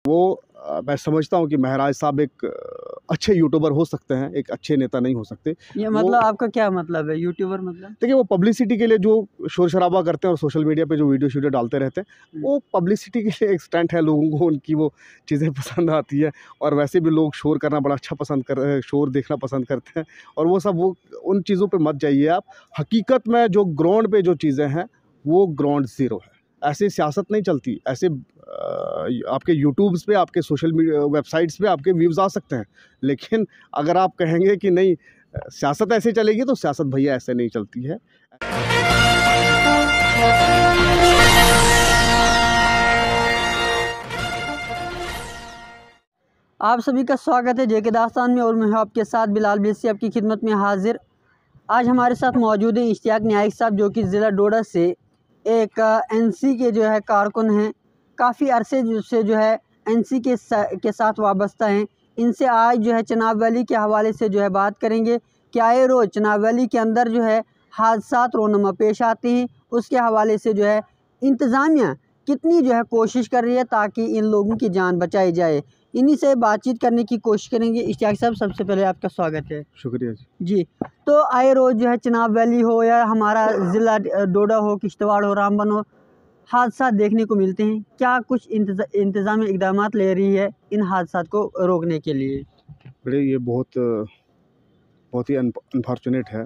वो मैं समझता हूँ कि महराज साहब एक अच्छे यूट्यूबर हो सकते हैं, एक अच्छे नेता नहीं हो सकते। ये मतलब आपका क्या मतलब है यूट्यूबर मतलब? देखिए, वो पब्लिसिटी के लिए जो शोर शराबा करते हैं और सोशल मीडिया पे जो वीडियो शीडियो डालते रहते हैं, वो पब्लिसिटी के लिए एक स्टंट है। लोगों को उनकी वो चीज़ें पसंद आती है, और वैसे भी लोग शोर करना बड़ा अच्छा पसंद कर रहे हैं, शोर देखना पसंद करते हैं। और वो उन चीज़ों पे मत जाइए आप। हकीकत में जो ग्राउंड पे जो चीज़ें हैं, वो ग्राउंड ज़ीरो है। ऐसे सियासत नहीं चलती। ऐसे आपके यूट्यूब्स पे, आपके सोशल मीडिया वेबसाइट्स पे आपके व्यूज़ आ सकते हैं, लेकिन अगर आप कहेंगे कि नहीं सियासत ऐसे चलेगी, तो सियासत भैया ऐसे नहीं चलती है। आप सभी का स्वागत है जेके दास्तान में, और मैं हूं आपके साथ बिलाल बिस्सी आपकी खिदमत में हाजिर। आज हमारे साथ मौजूद है इश्तियाक न्यायिक साहब, जो कि ज़िला डोडा से एक एनसी के जो है कारकुन हैं। काफ़ी अरसे से जो है एनसी के साथ वाबस्ता हैं। इनसे आज जो है चनाब वैली के हवाले से जो है बात करेंगे कि आए रोज़ चनाब वैली के अंदर जो है हादसात रोनुमा पेश आते हैं। उसके हवाले से जो है इंतज़ामिया कितनी जो है कोशिश कर रही है ताकि इन लोगों की जान बचाई जाए, इन्हीं से बातचीत करने की कोशिश करेंगे। इश्तियाक साहब, सबसे पहले आपका स्वागत है। शुक्रिया जी। जी, तो आए रोज़ जो है चनाब वैली हो या हमारा ज़िला डोडा हो, किश्तवाड़ हो, रामबन हो, हादसा देखने को मिलते हैं। क्या कुछ इंतज़ामी इक़दाम ले रही है इन हादसा को रोकने के लिए? बड़े ये बहुत ही अनफॉर्चुनेट है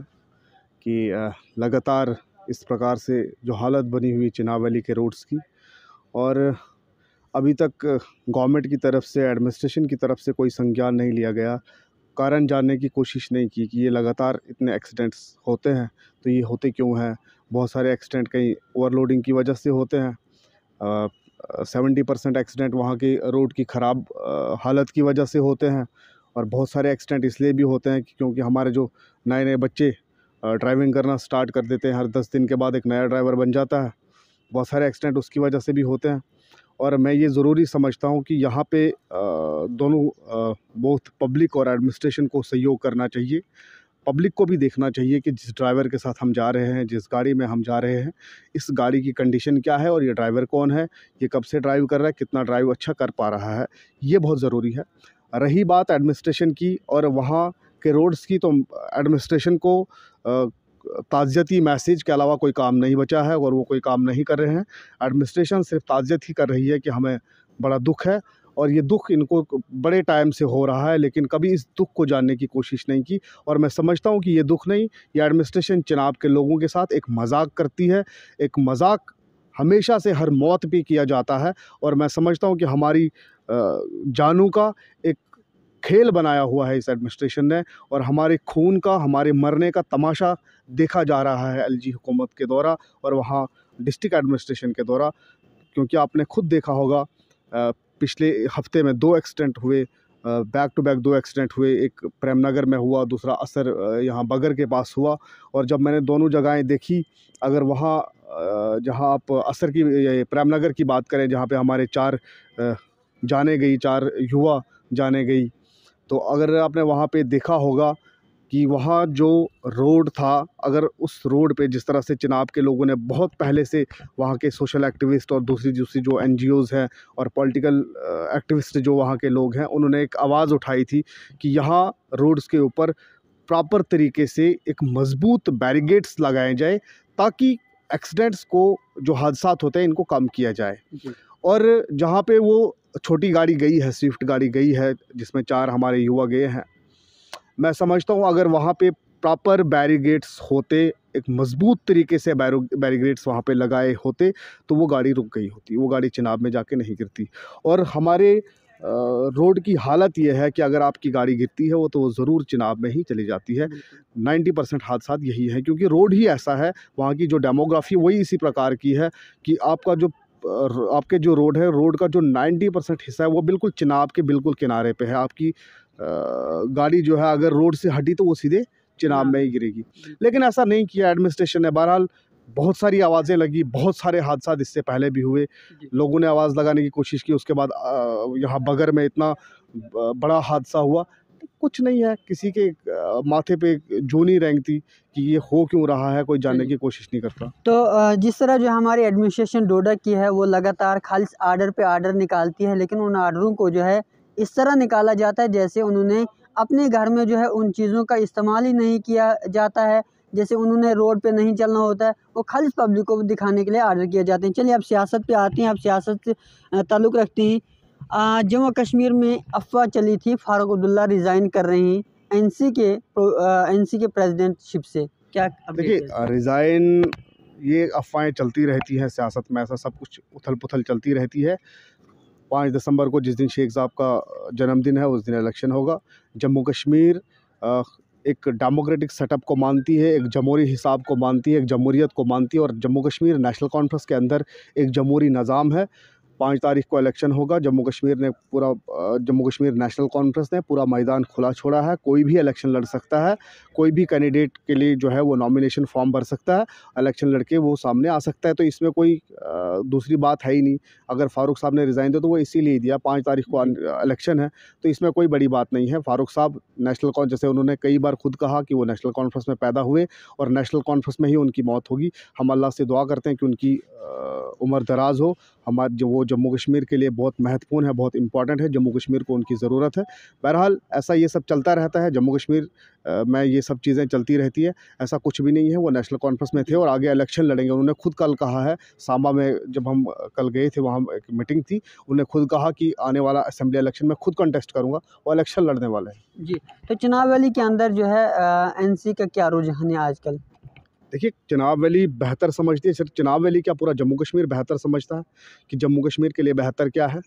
कि लगातार इस प्रकार से जो हालत बनी हुई चनाब वैली के रोड्स की, और अभी तक गवर्नमेंट की तरफ से, एडमिनिस्ट्रेशन की तरफ से कोई संज्ञान नहीं लिया गया, कारण जानने की कोशिश नहीं की कि ये लगातार इतने एक्सीडेंट्स होते हैं, तो ये होते क्यों हैं। बहुत सारे एक्सीडेंट कहीं ओवरलोडिंग की वजह से होते हैं। 70% एक्सीडेंट वहाँ की रोड की ख़राब हालत की वजह से होते हैं, और बहुत सारे एक्सीडेंट इसलिए भी होते हैं कि क्योंकि हमारे जो नए नए बच्चे ड्राइविंग करना स्टार्ट कर देते हैं, हर 10 दिन के बाद एक नया ड्राइवर बन जाता है। बहुत सारे एक्सीडेंट उसकी वजह से भी होते हैं। और मैं ये ज़रूरी समझता हूँ कि यहाँ पे दोनों बोथ पब्लिक और एडमिनिस्ट्रेशन को सहयोग करना चाहिए। पब्लिक को भी देखना चाहिए कि जिस ड्राइवर के साथ हम जा रहे हैं, जिस गाड़ी में हम जा रहे हैं, इस गाड़ी की कंडीशन क्या है और ये ड्राइवर कौन है, ये कब से ड्राइव कर रहा है, कितना ड्राइव अच्छा कर पा रहा है, ये बहुत ज़रूरी है। रही बात एडमिनिस्ट्रेशन की और वहाँ के रोड्स की, तो एडमिनिस्ट्रेशन को ताज़ियती मैसेज के अलावा कोई काम नहीं बचा है, और वो कोई काम नहीं कर रहे हैं। एडमिनिस्ट्रेशन सिर्फ ताज़ियत ही कर रही है कि हमें बड़ा दुख है, और ये दुख इनको बड़े टाइम से हो रहा है, लेकिन कभी इस दुख को जानने की कोशिश नहीं की। और मैं समझता हूँ कि ये दुख नहीं, ये एडमिनिस्ट्रेशन चनाब के लोगों के साथ एक मजाक करती है। एक मजाक हमेशा से हर मौत पे किया जाता है, और मैं समझता हूँ कि हमारी जानों का एक खेल बनाया हुआ है इस एडमिनिस्ट्रेशन ने, और हमारे खून का, हमारे मरने का तमाशा देखा जा रहा है एलजी हुकूमत के द्वारा और वहाँ डिस्ट्रिक्ट एडमिनिस्ट्रेशन के द्वारा। क्योंकि आपने खुद देखा होगा, पिछले हफ्ते में 2 एक्सीडेंट हुए, बैक टू बैक 2 एक्सीडेंट हुए। एक प्रेमनगर में हुआ, दूसरा असर यहाँ बगर के पास हुआ। और जब मैंने दोनों जगहें देखी, अगर वहाँ जहाँ आप असर की, प्रेमनगर की बात करें, जहाँ पे हमारे 4 जाने गई, 4 युवा जाने गई, तो अगर आपने वहाँ पे देखा होगा कि वहाँ जो रोड था, अगर उस रोड पे जिस तरह से चनाब के लोगों ने बहुत पहले से, वहाँ के सोशल एक्टिविस्ट और दूसरी दूसरी जो एनजीओज़ हैं और पॉलिटिकल एक्टिविस्ट जो वहाँ के लोग हैं, उन्होंने एक आवाज़ उठाई थी कि यहाँ रोड्स के ऊपर प्रॉपर तरीके से एक मजबूत बैरिगेड्स लगाए जाए, ताकि एक्सीडेंट्स को, जो हादसात होते हैं, इनको कम किया जाए। और जहाँ पे वो छोटी गाड़ी गई है, स्विफ्ट गाड़ी गई है, जिसमें 4 हमारे युवा गए हैं, मैं समझता हूँ अगर वहाँ पे प्रॉपर बैरिगेड्स होते, एक मजबूत तरीके से बैरिगेड्स वहाँ पे लगाए होते, तो वो गाड़ी रुक गई होती, वो गाड़ी चनाब में जाके नहीं गिरती। और हमारे रोड की हालत ये है कि अगर आपकी गाड़ी गिरती है, वो तो ज़रूर चनाब में ही चली जाती है। 90% हादसा यही है, क्योंकि रोड ही ऐसा है, वहाँ की जो डेमोग्राफी वही इसी प्रकार की है कि आपके जो रोड है, रोड का जो 90% हिस्सा है, वो बिल्कुल चनाब के बिल्कुल किनारे पे है। आपकी गाड़ी जो है अगर रोड से हटी, तो वो सीधे चनाब में ही गिरेगी। लेकिन ऐसा नहीं किया एडमिनिस्ट्रेशन ने। बहरहाल बहुत सारी आवाज़ें लगी, बहुत सारे हादसा इससे पहले भी हुए, लोगों ने आवाज़ लगाने की कोशिश की। उसके बाद यहाँ बगर में इतना बड़ा हादसा हुआ, कुछ नहीं है, किसी के माथे पे जूं नहीं रेंगती कि ये हो क्यों रहा है, कोई जानने की कोशिश नहीं करता। तो जिस तरह जो हमारी एडमिनिस्ट्रेशन डोडा की है वो लगातार खालिस आर्डर पे आर्डर निकालती है, लेकिन उन आर्डरों को जो है इस तरह निकाला जाता है जैसे उन्होंने अपने घर में जो है उन चीज़ों का इस्तेमाल ही नहीं किया जाता है। जैसे उन्होंने रोड पे नहीं चलना होता है, वो खालिस पब्लिक को दिखाने के लिए आर्डर किए जाते हैं। चलिए अब सियासत पे आते हैं, अब सियासत से ताल्लुक़ रखते हैं। जम्मू कश्मीर में अफवाह चली थी फारूक अब्दुल्ला रिज़ाइन कर रहे हैं एनसी के प्रेसिडेंटशिप से, क्या अपडेट है? देखिए रिज़ाइन, ये अफवाहें चलती रहती हैं सियासत में, ऐसा सब कुछ उथल पुथल चलती रहती है। 5 दिसंबर को जिस दिन शेख साहब का जन्मदिन है उस दिन इलेक्शन होगा। जम्मू कश्मीर एक डेमोक्रेटिक सेटअप को मानती है, एक जमहूरी हिसाब को मानती है, एक जमहूरियत को मानती है, और जम्मू कश्मीर नेशनल कॉन्फ्रेंस के अंदर एक जमहूरी निज़ाम है। 5 तारीख को इलेक्शन होगा। जम्मू कश्मीर नेशनल कॉन्फ्रेंस ने पूरा मैदान खुला छोड़ा है, कोई भी इलेक्शन लड़ सकता है, कोई भी कैंडिडेट के लिए जो है वो नॉमिनेशन फॉर्म भर सकता है, इलेक्शन लड़के वो सामने आ सकता है। तो इसमें कोई दूसरी बात है ही नहीं। अगर फ़ारूक साहब ने रिज़ाइन दिया तो वो इसीलिए दिया, 5 तारीख को इलेक्शन है, तो इसमें कोई बड़ी बात नहीं है। फ़ारूक साहब जैसे उन्होंने कई बार खुद कहा कि वो नेशनल कॉन्फ्रेंस में पैदा हुए और नेशनल कॉन्फ्रेंस में ही उनकी मौत होगी। हम अल्लाह से दुआ करते हैं कि उनकी उम्र दराज हो। वो जम्मू कश्मीर के लिए बहुत महत्वपूर्ण है, बहुत इंपॉर्टेंट है, जम्मू कश्मीर को उनकी ज़रूरत है। बहरहाल ऐसा ये सब चलता रहता है, जम्मू कश्मीर में ये सब चीज़ें चलती रहती है, ऐसा कुछ भी नहीं है। वो नेशनल कॉन्फ्रेंस में थे और आगे इलेक्शन लड़ेंगे। उन्होंने खुद कल कहा है, सांबा में जब हम कल गए थे वहाँ एक मीटिंग थी, उन्होंने खुद कहा कि आने वाला असेंबली इलेक्शन में खुद कंटेस्ट करूँगा, वो इलेक्शन लड़ने वाले हैं। जी, तो चुनाव वैली के अंदर जो है एनसी का क्या रुझान है आजकल? देखिए चुनाव वैली बेहतर समझती है, सिर्फ चुनाव वैली क्या पूरा जम्मू कश्मीर बेहतर समझता है कि जम्मू कश्मीर के लिए बेहतर क्या है।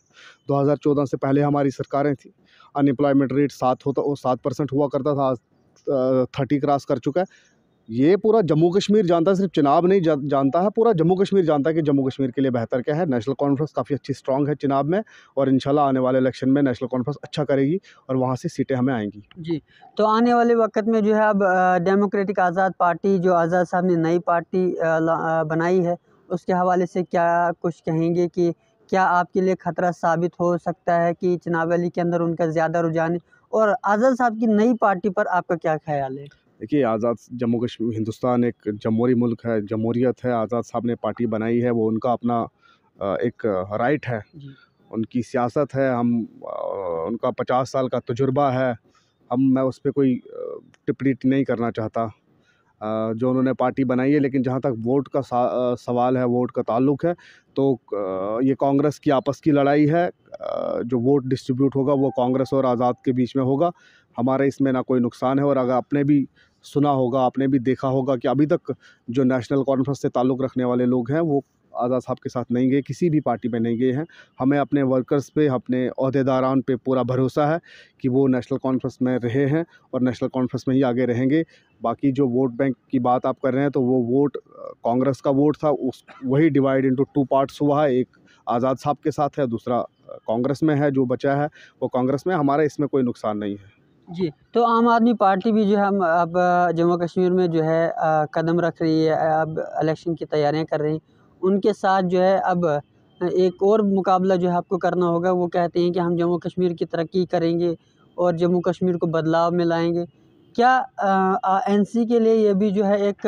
2014 से पहले हमारी सरकारें थी, अनएम्प्लॉयमेंट रेट 7% हुआ करता था, आज 30 क्रॉस कर चुका है। ये पूरा जम्मू कश्मीर जानता है, सिर्फ चुनाव नहीं जानता है, पूरा जम्मू कश्मीर जानता है कि जम्मू कश्मीर के लिए बेहतर क्या है। नेशनल कॉन्फ्रेंस काफ़ी अच्छी स्ट्रांग है चुनाव में, और इंशाल्लाह आने वाले इलेक्शन में नेशनल कॉन्फ्रेंस अच्छा करेगी और वहाँ से सीटें हमें आएंगी। जी, तो आने वाले वक्त में जो है अब डेमोक्रेटिक आज़ाद पार्टी, जो आज़ाद साहब ने नई पार्टी बनाई है, उसके हवाले से क्या कुछ कहेंगे कि क्या आपके लिए ख़तरा साबित हो सकता है कि चुनाव वैली के अंदर उनका ज़्यादा रुझान है? और आज़ाद साहब की नई पार्टी पर आपका क्या ख़्याल है? देखिए आज़ाद जम्मू कश्मीर, हिंदुस्तान एक जमहूरी मुल्क है, जमहूरियत है। आज़ाद साहब ने पार्टी बनाई है, वो उनका अपना एक राइट है, उनकी सियासत है। उनका 50 साल का तजुर्बा है, मैं उस पर कोई टिप्पणी नहीं करना चाहता जो उन्होंने पार्टी बनाई है। लेकिन जहाँ तक वोट का सवाल है, वोट का ताल्लुक़ है, तो ये कांग्रेस की आपस की लड़ाई है। जो वोट डिस्ट्रीब्यूट होगा वो कांग्रेस और आज़ाद के बीच में होगा। हमारे इसमें ना कोई नुकसान है। और अगर आपने भी सुना होगा, आपने भी देखा होगा कि अभी तक जो नेशनल कॉन्फ्रेंस से ताल्लुक़ रखने वाले लोग हैं वो आज़ाद साहब के साथ नहीं गए, किसी भी पार्टी में नहीं गए हैं। हमें अपने वर्कर्स पे, अपने अहदेदारान पे पूरा भरोसा है कि वो नेशनल कॉन्फ्रेंस में रहे हैं और नेशनल कॉन्फ्रेंस में ही आगे रहेंगे। बाकी जो वोट बैंक की बात आप कर रहे हैं, तो वो वोट कांग्रेस का वोट था, वही डिवाइड इंटू 2 पार्ट्स हुआ है। एक आज़ाद साहब के साथ है, दूसरा कांग्रेस में है। जो बचा है वो कांग्रेस में। हमारा इसमें कोई नुकसान नहीं है। जी, तो आम आदमी पार्टी भी जो है हम अब जम्मू कश्मीर में जो है कदम रख रही है, अब इलेक्शन की तैयारियां कर रही हैं। उनके साथ जो है अब एक और मुकाबला जो है आपको करना होगा। वो कहते हैं कि हम जम्मू कश्मीर की तरक्की करेंगे और जम्मू कश्मीर को बदलाव में लाएंगे। क्या एनसी के लिए ये भी जो है एक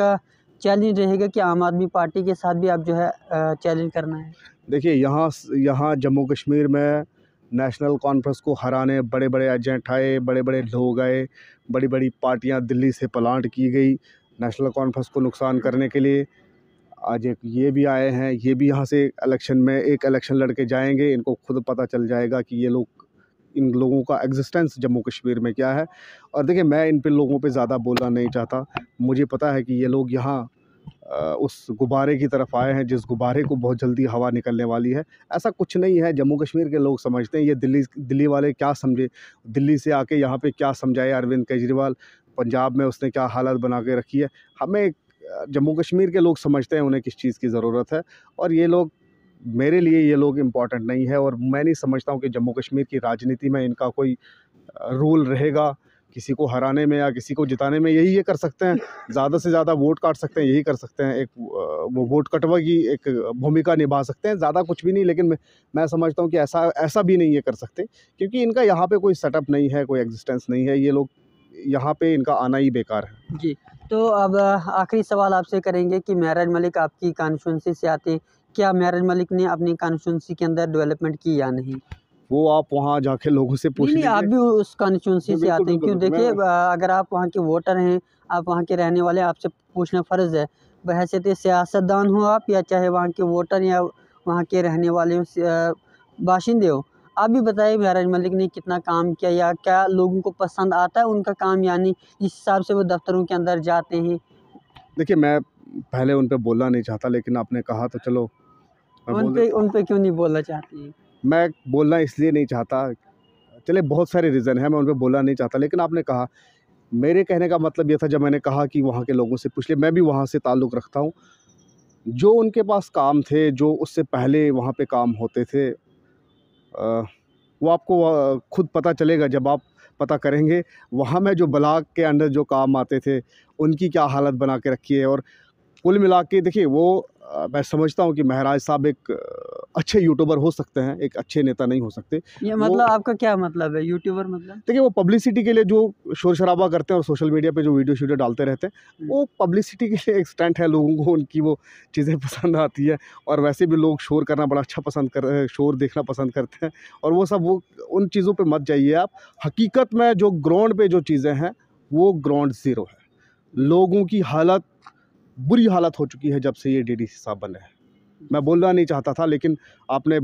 चैलेंज रहेगा कि आम आदमी पार्टी के साथ भी आप जो है चैलेंज करना है? देखिए यहाँ जम्मू कश्मीर में नेशनल कॉन्फ्रेंस को हराने बड़े बड़े एजेंट आए, बड़े बड़े लोग आए, बड़ी बड़ी पार्टियां दिल्ली से प्लांट की गई नेशनल कॉन्फ्रेंस को नुकसान करने के लिए। आज एक ये भी आए हैं, ये भी यहाँ से एक इलेक्शन लड़के जाएंगे। इनको खुद पता चल जाएगा कि इन लोगों का एग्जिस्टेंस जम्मू कश्मीर में क्या है। और देखिए मैं इन पे लोगों पे ज़्यादा बोलना नहीं चाहता। मुझे पता है कि ये लोग यहाँ उस गुब्बारे की तरफ आए हैं जिस गुब्बारे को बहुत जल्दी हवा निकलने वाली है। ऐसा कुछ नहीं है। जम्मू कश्मीर के लोग समझते हैं, ये दिल्ली वाले क्या समझे, दिल्ली से आके यहाँ पे क्या समझाए अरविंद केजरीवाल, पंजाब में उसने क्या हालत बना के रखी है। हमें जम्मू कश्मीर के लोग समझते हैं उन्हें किस चीज़ की ज़रूरत है। और मेरे लिए ये लोग इम्पॉर्टेंट नहीं है। और मैं नहीं समझता हूँ कि जम्मू कश्मीर की राजनीति में इनका कोई रोल रहेगा किसी को हराने में या किसी को जिताने में यही ये कर सकते हैं, ज़्यादा से ज़्यादा वोट काट सकते हैं, यही कर सकते हैं। एक वो वोट कटवा की एक भूमिका निभा सकते हैं, ज़्यादा कुछ भी नहीं। लेकिन मैं समझता हूँ कि ऐसा भी नहीं ये कर सकते, क्योंकि इनका यहाँ पे कोई सेटअप नहीं है, कोई एग्जिस्टेंस नहीं है। ये लोग यहाँ पे इनका आना ही बेकार है। जी, तो अब आखिरी सवाल आपसे करेंगे कि महराज मलिक आपकी कॉन्स्टिट्यूंसी से आते हैं, क्या महराज मलिक ने अपनी कॉन्स्टिट्यूंसी के अंदर डेवलपमेंट की या नहीं? वो आप वहाँ जाके लोगों से पूछ नहीं, आप लीजिए। भी उस कॉन्स्टिट्यूंसी से आते हैं, बिल्कुल, क्यों? बिल्कुल, देखिए, मैं अगर आप वहाँ के वोटर हैं, आप वहाँ के रहने वाले हैं, आपसे पूछना फ़र्ज़ है। बहैसियत सियासतदान हो आप, या चाहे वहाँ के वोटर या वहाँ के रहने वाले हो, बाशिंदे हो, आप भी बताइए महराज मलिक ने कितना काम किया, या क्या लोगों को पसंद आता है उनका काम, यानी जिस हिसाब से वो दफ्तरों के अंदर जाते हैं। देखिए, मैं पहले उन पे बोलना नहीं चाहता, लेकिन आपने कहा तो चलो मैं बोल देता हूँ। उन पे क्यों नहीं बोलना चाहती हैं? मैं बोलना इसलिए नहीं चाहता, चलिए बहुत सारे रीज़न हैं, मैं उन पे बोलना नहीं चाहता। लेकिन आपने कहा, मेरे कहने का मतलब ये था, जब मैंने कहा कि वहाँ के लोगों से पूछ लिए, मैं भी वहाँ से ताल्लुक़ रखता हूँ। जो उनके पास काम थे, जो उससे पहले वहाँ पे काम होते थे, वो आपको खुद पता चलेगा जब आप पता करेंगे। वहाँ में जो ब्लॉक के अंडर जो काम आते थे, उनकी क्या हालत बना के रखी है। और कुल मिला के देखिए, वो मैं समझता हूँ कि महराज साहब एक अच्छे यूट्यूबर हो सकते हैं, एक अच्छे नेता नहीं हो सकते। ये वो मतलब आपका क्या मतलब है, यूट्यूबर मतलब? देखिए, वो पब्लिसिटी के लिए जो शोर-शराबा करते हैं और सोशल मीडिया पे जो वीडियो डालते रहते हैं, वो पब्लिसिटी के लिए एक स्टंट है। लोगों को उनकी वो चीज़ें पसंद आती है, और वैसे भी लोग शोर करना बड़ा अच्छा पसंद कर रहे हैं, शोर देखना पसंद करते हैं। और वो उन चीज़ों पे मत जाइए आप। हकीकत में जो ग्राउंड पे जो चीज़ें हैं, वो ग्राउंड ज़ीरो है। लोगों की हालत, बुरी हालत हो चुकी है जब से ये डीडीसी साहब बने हैं। मैं बोलना नहीं चाहता था, लेकिन आपने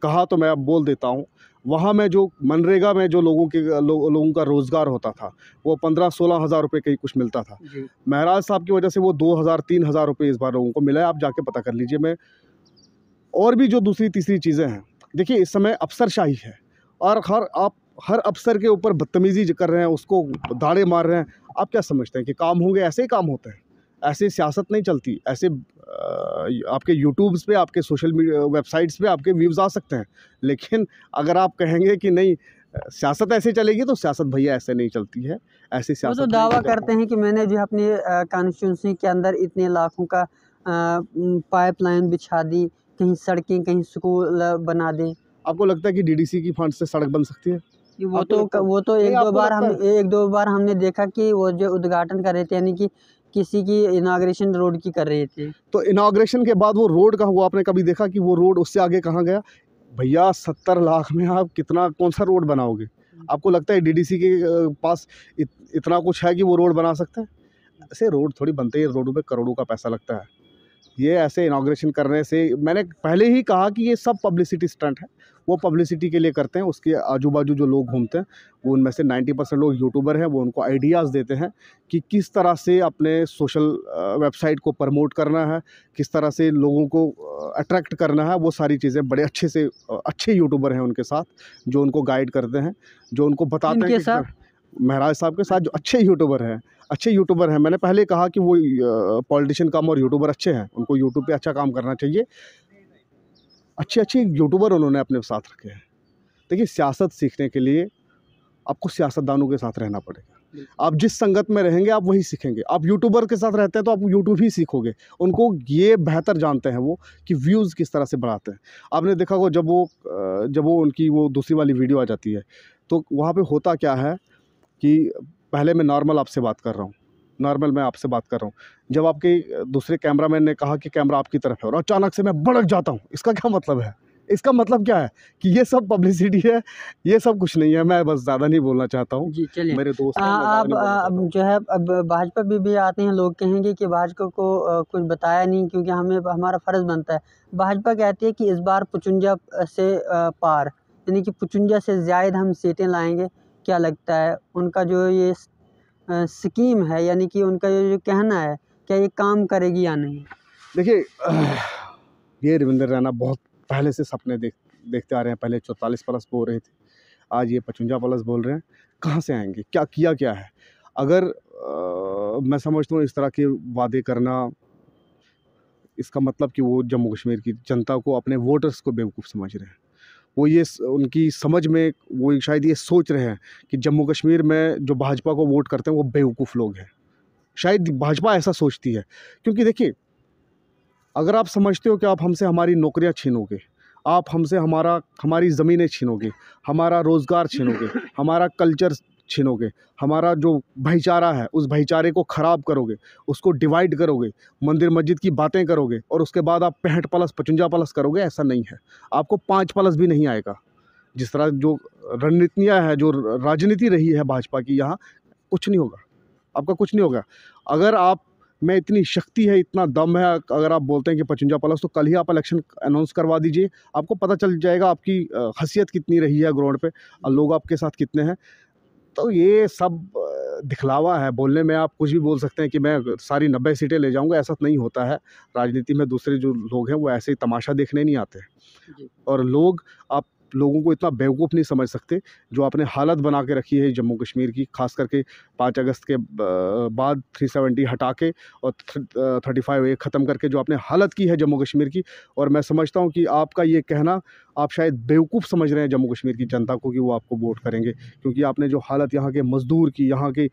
कहा तो मैं अब बोल देता हूँ। वहाँ में जो मनरेगा में जो लोगों का रोज़गार होता था, वो 15-16 हज़ार रुपये का ही कुछ मिलता था। जी। महराज साहब की वजह से वो 2,000-3,000 रुपये इस बार लोगों को मिला है। आप जाके पता कर लीजिए। मैं और भी जो दूसरी-तीसरी चीज़ें हैं, देखिए इस समय अफ़सरशाही है, और हर अफ़सर के ऊपर बदतमीज़ी कर रहे हैं, उसको दाड़े मार रहे हैं। आप क्या समझते हैं कि काम होंगे? ऐसे ही काम होते हैं, ऐसे सियासत नहीं चलती। ऐसे आपके यूट्यूब्स पे, आपके सोशल मीडिया वेबसाइट्स पे आपके व्यूज़ आ सकते हैं, लेकिन अगर आप कहेंगे कि नहीं सियासत ऐसे चलेगी, तो सियासत भैया ऐसे नहीं चलती है। ऐसी वो सियासत तो नहीं दावा की जाती। करते हैं कि मैंने जो है अपनी कॉन्स्टिट्यूंसी के अंदर इतने लाखों का पाइपलाइन बिछा दी, कहीं सड़कें, कहीं स्कूल बना दें। आपको लगता है कि डीडीसी की फंड से सड़क बन सकती है? कि आपको लगता है? वो तो नहीं, आपको लगता है? एक दो बार हमने देखा कि वो जो उद्घाटन कर रहे थे, यानी कि किसी की इनाग्रेशन रोड की कर रहे थे। तो इनॉग्रेशन के बाद वो रोड कहाँ हुआ? आपने कभी देखा कि वो रोड उससे आगे कहाँ गया? भैया 70 लाख में आप कौन-सा रोड बनाओगे? आपको लगता है डीडीसी के पास इतना कुछ है कि वो रोड बना सकते हैं? ऐसे रोड थोड़ी बनते हैं, रोडों पे करोड़ों का पैसा लगता है। ये ऐसे इनॉग्रेशन करने से, मैंने पहले ही कहा कि ये सब पब्लिसिटी स्टंट है। वो पब्लिसिटी के लिए करते हैं। उसके आजू-बाजू जो लोग घूमते हैं, वो उनमें से 90% लोग यूट्यूबर हैं। वो उनको आइडियाज़ देते हैं कि किस तरह से अपने सोशल वेबसाइट को प्रमोट करना है, किस तरह से लोगों को अट्रैक्ट करना है। वो सारी चीज़ें बड़े अच्छे से अच्छे यूट्यूबर हैं उनके साथ, जो उनको गाइड करते हैं, जो उनको बताते हैं इनके कि साथ महराज साहब के साथ जो अच्छे यूट्यूबर हैं। मैंने पहले कहा कि वो पॉलिटिशियन कम और यूट्यूबर अच्छे हैं, उनको यूट्यूब पे अच्छा काम करना चाहिए। अच्छे-अच्छे यूट्यूबर उन्होंने अपने साथ रखे हैं। देखिए, सियासत सीखने के लिए आपको सियासतदानों के साथ रहना पड़ेगा। आप जिस संगत में रहेंगे, आप वही सीखेंगे। आप यूट्यूबर के साथ रहते हैं, तो आप यूट्यूब ही सीखोगे। उनको ये बेहतर जानते हैं वो, कि व्यूज़ किस तरह से बढ़ाते हैं। आपने देखा होगा, जब वो उनकी वो दूसरी वाली वीडियो आ जाती है, तो वहाँ पे होता क्या है कि पहले मैं नॉर्मल आपसे बात कर रहा हूँ, नॉर्मल मैं आपसे बात कर रहा हूँ। जब आपके दूसरे कैमरामैन ने कहा कि कैमरा आपकी तरफ है, और अचानक से मैं भड़क जाता हूँ, इसका क्या मतलब है? इसका मतलब क्या है? कि ये सब पब्लिसिटी है, ये सब कुछ नहीं है। मैं बस ज़्यादा नहीं बोलना चाहता हूँ। जी, चलिए। मेरे दोस्त हैं, मैं ज़्यादा आप नहीं बोलना चाहता अब हूँ। जो है, अब भाजपा भी आते हैं, लोग कहेंगे कि भाजपा को कुछ बताया नहीं, क्योंकि हमें हमारा फ़र्ज़ बनता है। भाजपा कहती है कि इस बार 55 से पार, यानी कि 55 से ज़ायद हम सीटें लाएँगे। क्या लगता है उनका जो ये स्कीम है, यानी कि उनका ये जो कहना है, क्या ये काम करेगी या नहीं? देखिए, ये रविंद्र रैना बहुत पहले से सपने देखते आ रहे हैं। पहले 44 प्लस बोल रहे थे, आज ये 55 प्लस बोल रहे हैं। कहाँ से आएँगे? क्या है? अगर मैं समझता हूँ इस तरह के वादे करना, इसका मतलब कि वो जम्मू कश्मीर की जनता को, अपने वोटर्स को बेवकूफ़ समझ रहे हैं। वो ये उनकी समझ में वो शायद ये सोच रहे हैं कि जम्मू कश्मीर में जो भाजपा को वोट करते हैं वो बेवकूफ़ लोग हैं। शायद भाजपा ऐसा सोचती है, क्योंकि देखिए, अगर आप समझते हो कि आप हमसे हमारी नौकरियां छीनोगे, आप हमसे हमारी ज़मीनें छीनोगे, हमारा रोज़गार छीनोगे, हमारा कल्चर छीनोगे, हमारा जो भाईचारा है उस भाईचारे को ख़राब करोगे, उसको डिवाइड करोगे, मंदिर मस्जिद की बातें करोगे और उसके बाद आप 65 प्लस 55 प्लस करोगे, ऐसा नहीं है। आपको 5 प्लस भी नहीं आएगा। जिस तरह जो रणनीतियाँ हैं, जो राजनीति रही है भाजपा की यहाँ, कुछ नहीं होगा, आपका कुछ नहीं होगा। अगर आप में इतनी शक्ति है, इतना दम है, अगर आप बोलते हैं कि 55 प्लस, तो कल ही आप इलेक्शन अनाउंस करवा दीजिए, आपको पता चल जाएगा आपकी हैसियत कितनी रही है ग्राउंड पे और लोग आपके साथ कितने हैं। तो ये सब दिखलावा है। बोलने में आप कुछ भी बोल सकते हैं कि मैं सारी 90 सीटें ले जाऊंगा, ऐसा नहीं होता है। राजनीति में दूसरे जो लोग हैं वो ऐसे ही तमाशा देखने नहीं आते हैं। और आप लोगों को इतना बेवकूफ़ नहीं समझ सकते जो आपने हालत बना के रखी है जम्मू कश्मीर की, खास करके 5 अगस्त के बाद 370 हटा के और 35A ख़त्म करके जो आपने हालत की है जम्मू कश्मीर की। और मैं समझता हूँ कि आपका ये कहना, आप शायद बेवकूफ़ समझ रहे हैं जम्मू कश्मीर की जनता को कि वो आपको वोट करेंगे, क्योंकि आपने जो हालत यहाँ के मज़दूर की, यहाँ के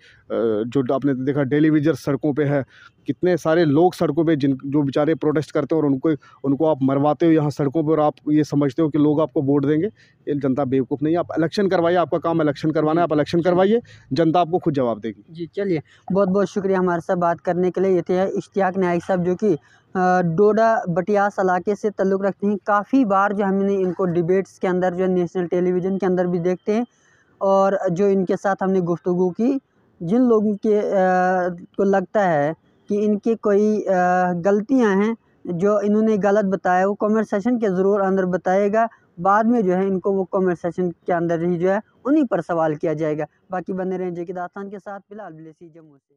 जो आपने देखा डेली वेजर सड़कों पे है, कितने सारे लोग सड़कों पे जो बेचारे प्रोटेस्ट करते हैं और उनको आप मरवाते हो यहाँ सड़कों पर, और आप ये समझते हो कि लोग आपको वोट देंगे। ये जनता बेवकूफ़ नहीं है। आप इलेक्शन करवाइए, आपका काम इलेक्शन करवाना है, आप इलेक्शन करवाइए, जनता आपको खुद जवाब देगी। जी, चलिए, बहुत बहुत शुक्रिया हमारे साथ बात करने के लिए। ये थे इश्तियाक नाइक साहब, जो कि डोडा बटियास इलाके से ताल्लुक़ रखते हैं। काफ़ी बार जो हमने इनको डिबेट्स के अंदर, जो नेशनल टेलीविज़न के अंदर भी देखते हैं, और जो इनके साथ हमने गुफ्तगू की, जिन लोगों के को लगता है कि इनकी कोई गलतियां हैं, जो इन्होंने गलत बताया, वो कमेंट सेशन के ज़रूर अंदर बताएगा। बाद में जो है इनको वो कमेंट सेशन के अंदर ही जो है उन्हीं पर सवाल किया जाएगा। बाकी बने रहें जेके दास्तान के साथ। बिलाल बिलेसी, जम्मू से।